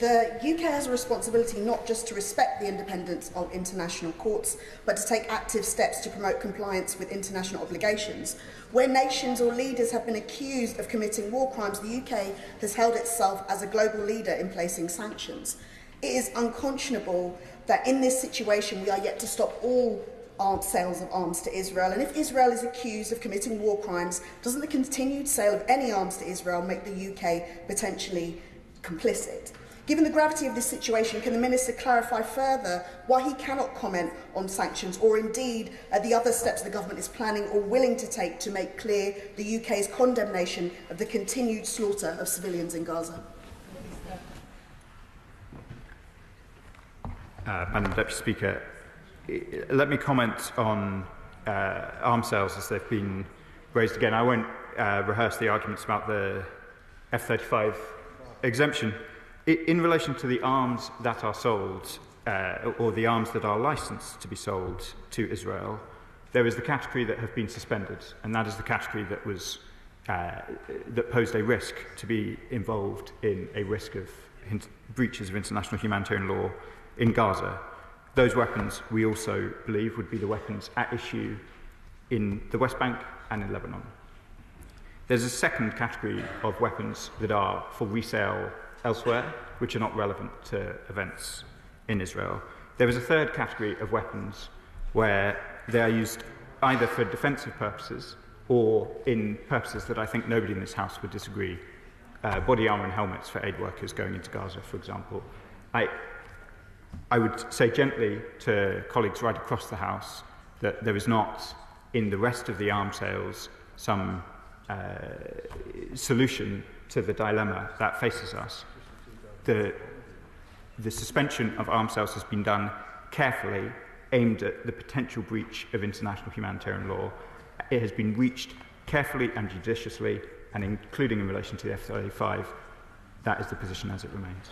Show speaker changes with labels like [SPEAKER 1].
[SPEAKER 1] The UK has a responsibility not just to respect the independence of international courts, but to take active steps to promote compliance with international obligations. Where nations or leaders have been accused of committing war crimes, the UK has held itself as a global leader in placing sanctions. It is unconscionable that in this situation we are yet to stop all sales of arms to Israel. And if Israel is accused of committing war crimes, doesn't the continued sale of any arms to Israel make the UK potentially complicit? Given the gravity of this situation, can the Minister clarify further why he cannot comment on sanctions or indeed the other steps the government is planning or willing to take to make clear the UK's condemnation of the continued slaughter of civilians in Gaza?
[SPEAKER 2] Madam Deputy Speaker, let me comment on arms sales as they've been raised again. I won't rehearse the arguments about the F-35 exemption. In relation to the arms that are sold, or the arms that are licensed to be sold to Israel, there is the category that have been suspended, and that is the category that was that posed a risk to be involved in a risk of breaches of international humanitarian law in Gaza. Those weapons, we also believe, would be the weapons at issue in the West Bank and in Lebanon. There's a second category of weapons that are for resale elsewhere, which are not relevant to events in Israel. There is a third category of weapons where they are used either for defensive purposes or in purposes that I think nobody in this House would disagree. Body armour and helmets for aid workers going into Gaza, for example. I would say gently to colleagues right across the House that there is not, in the rest of the arms sales, some solution to the dilemma that faces us. The suspension of arms sales has been done carefully, aimed at the potential breach of international humanitarian law. It has been reached carefully and judiciously, and including in relation to the F-35. That is the position as it remains.